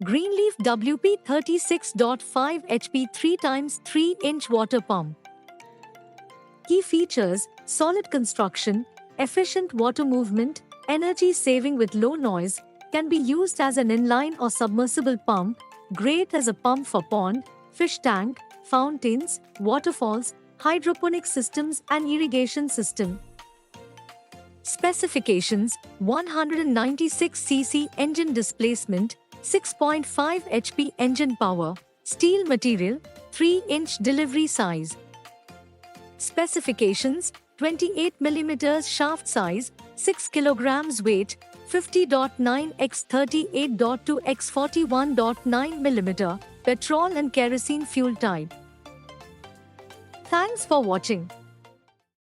Greenleaf WP-30 6.5 HP 3x3-inch water pump. Key features: solid construction, efficient water movement, energy saving with low noise, can be used as an inline or submersible pump, great as a pump for pond, fish tank, fountains, waterfalls, hydroponic systems and irrigation system. Specifications: 196 cc engine displacement, 6.5 HP engine power, steel material, 3-inch delivery size. Specifications: 28 mm shaft size, 6 kg weight, 50.9 x 38.2 x 41.9 mm, petrol and kerosene fuel type. Thanks for watching.